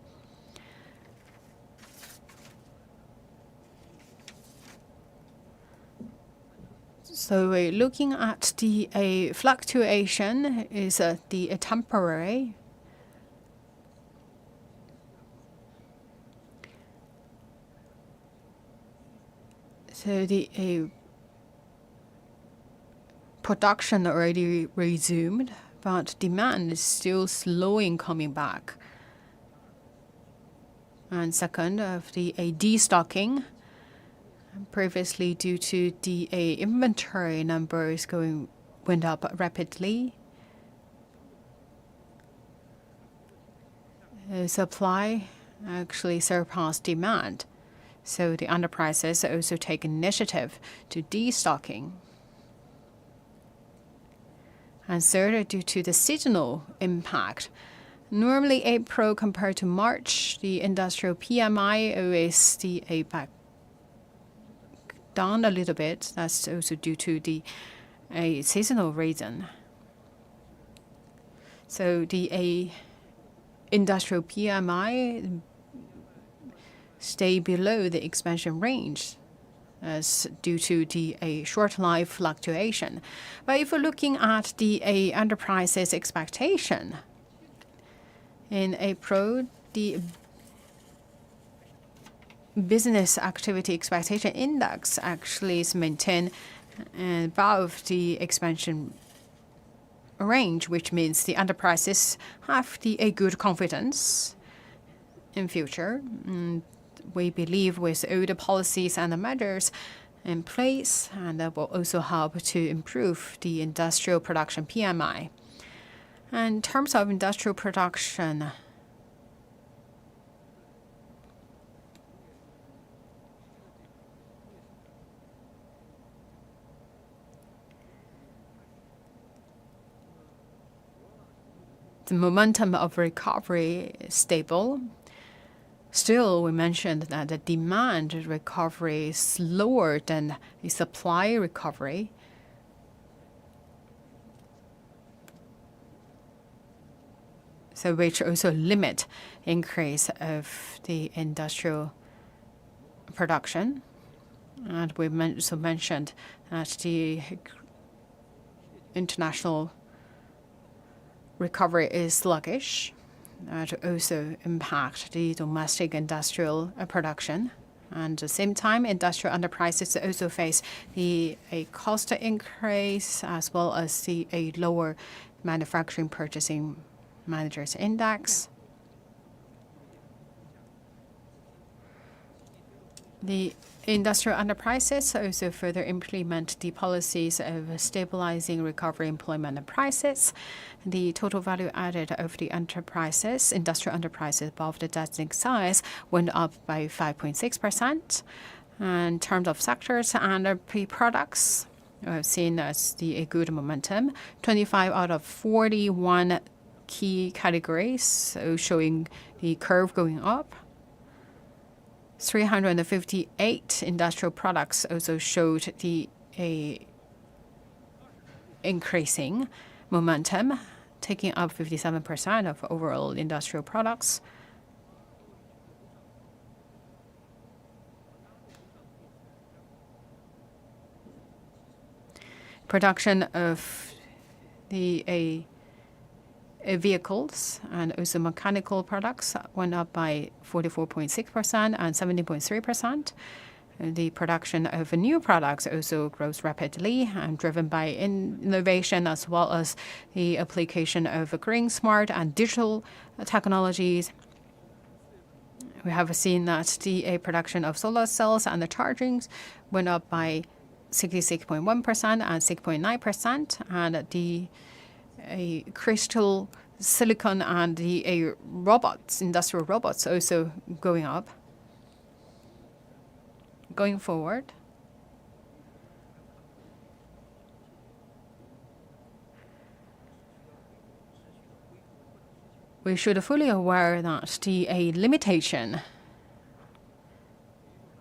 So looking at the fluctuation is the temporary. So the production already resumed but demand is still slowing coming back. And second, of the destocking, previously due to the inventory numbers went up rapidly. Supply actually surpassed demand. So the enterprises also take initiative to destocking. And third, due to the seasonal impact. Normally April compared to March, the industrial PMI always back down a little bit. That's also due to the seasonal reason. So the industrial PMI stay below the expansion range as due to the short life fluctuation. But if we're looking at the enterprises expectation, in April, the business activity expectation index actually is maintained above the expansion range, which means the enterprises have a good confidence in future. We believe with all the policies and the measures in place, and that will also help to improve the industrial production PMI. And in terms of industrial production, the momentum of recovery is stable. Still, we mentioned that the demand recovery is slower than the supply recovery. So which also limit increase of the industrial production. And we also mentioned that the international recovery is sluggish. That also impact the domestic industrial production. And at the same time, industrial enterprises also face a cost increase as well as a lower manufacturing purchasing managers index. The industrial enterprises also further implement the policies of stabilizing recovery employment and prices. The total value added of the enterprises, industrial enterprises above the designated size, went up by 5.6%. In terms of sectors and products, we've seen as a good momentum. 25 out of 41 key categories, so showing the curve going up. 358 industrial products also showed the increasing momentum, taking up 57% of overall industrial products. Production of the vehicles and also mechanical products went up by 44.6% and 17.3%. The production of new products also grows rapidly and driven by innovation as well as the application of green, smart, and digital technologies. We have seen that the production of solar cells and the chargings went up by 66.1% and 6.9%, and the crystal silicon and the robots, industrial robots, also going up. Going forward, we should fully aware that the limitation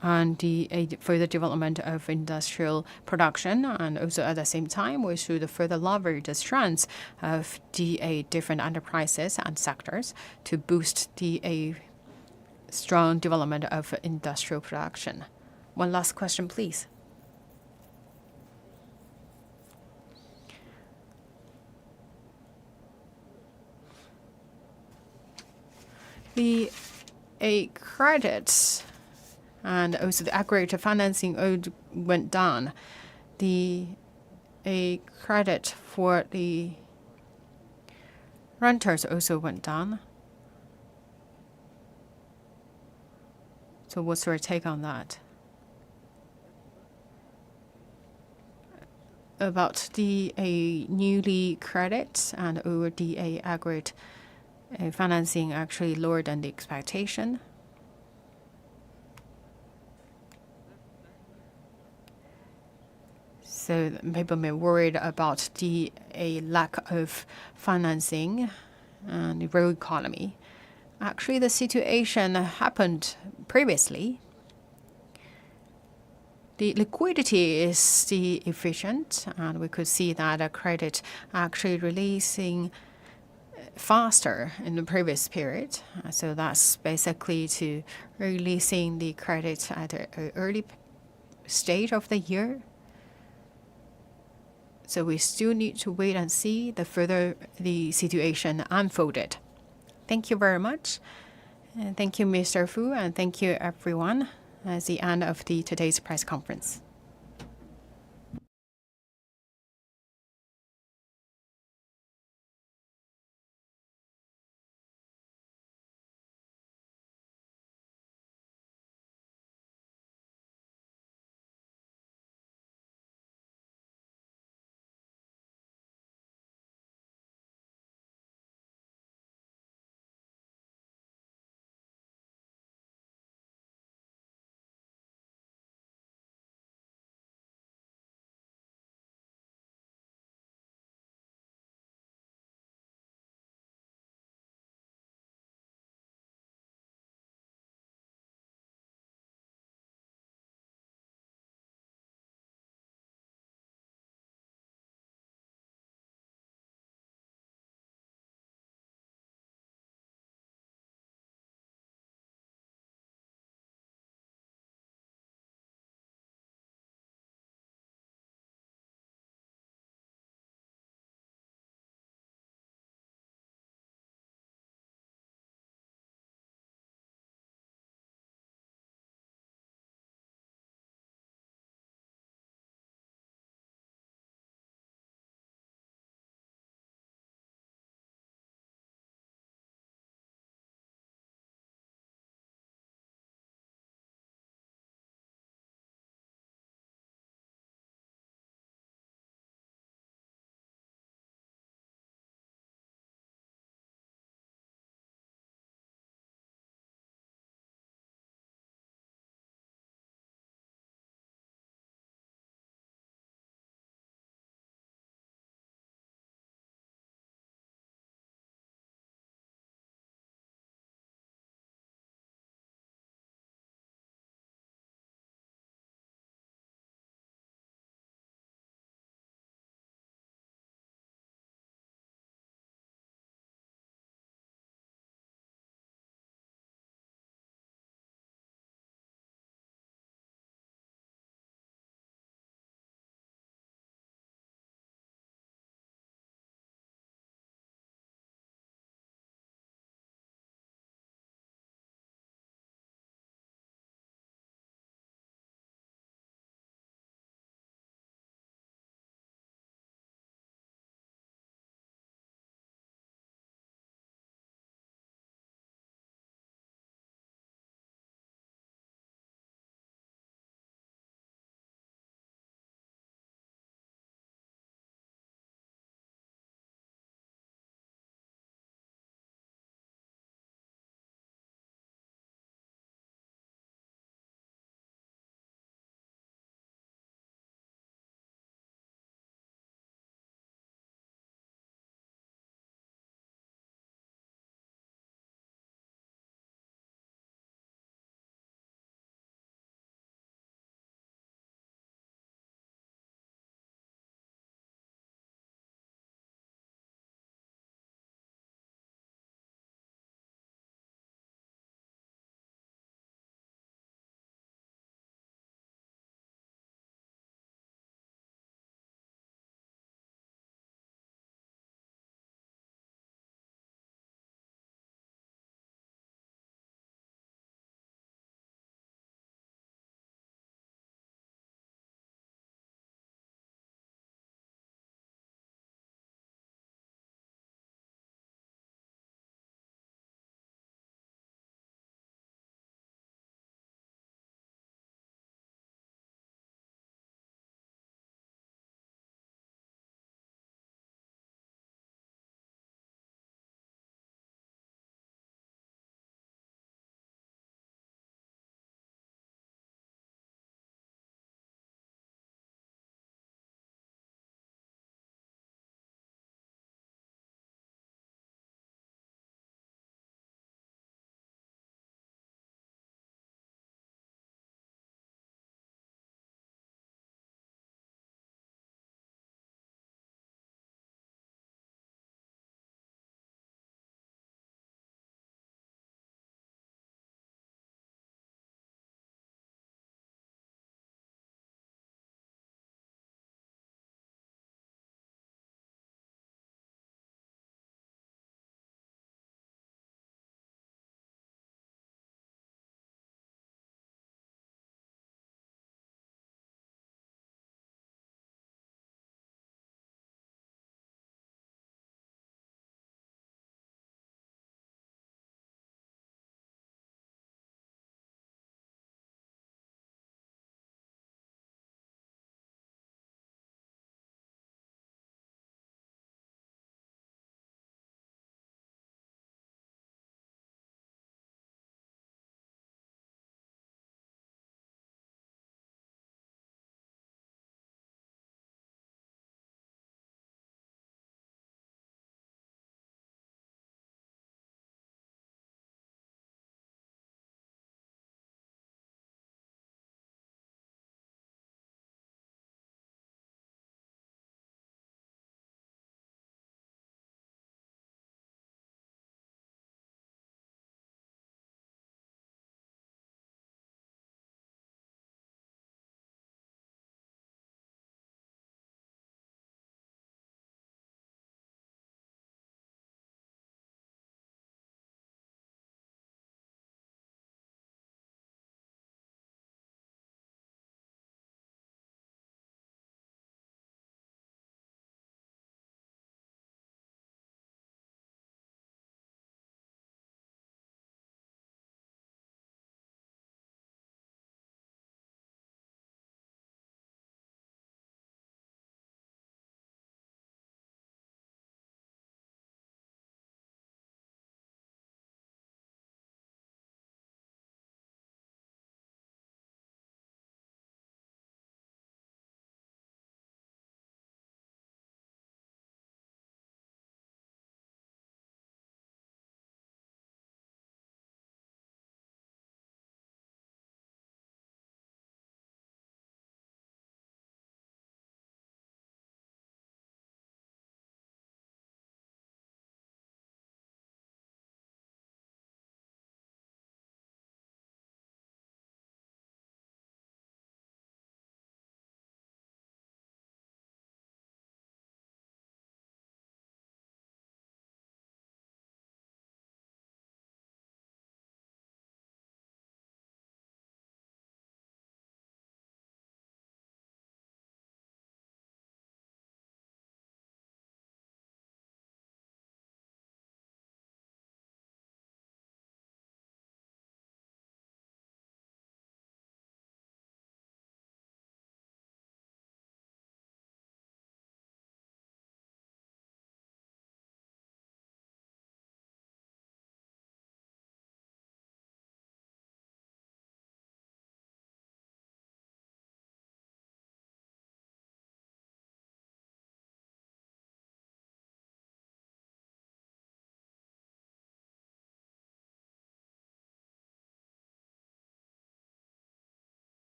and the further development of industrial production, and also at the same time, we should further leverage the strengths of the different enterprises and sectors to boost the strong development of industrial production. One last question, please. The credits and also the aggregate financing went down. The credit for the Renters also went down. So what's your take on that? About the newly credit and over the aggregate financing actually lower than the expectation. So people may worried about the lack of financing and the real economy. Actually, the situation happened previously. The liquidity is the efficient, and we could see that a credit actually releasing faster in the previous period. So that's basically to releasing the credit at an early stage of the year. So we still need to wait and see the further the situation unfolded. Thank you very much. And thank you, Mr. Fu, and thank you, everyone. That's the end of today's press conference.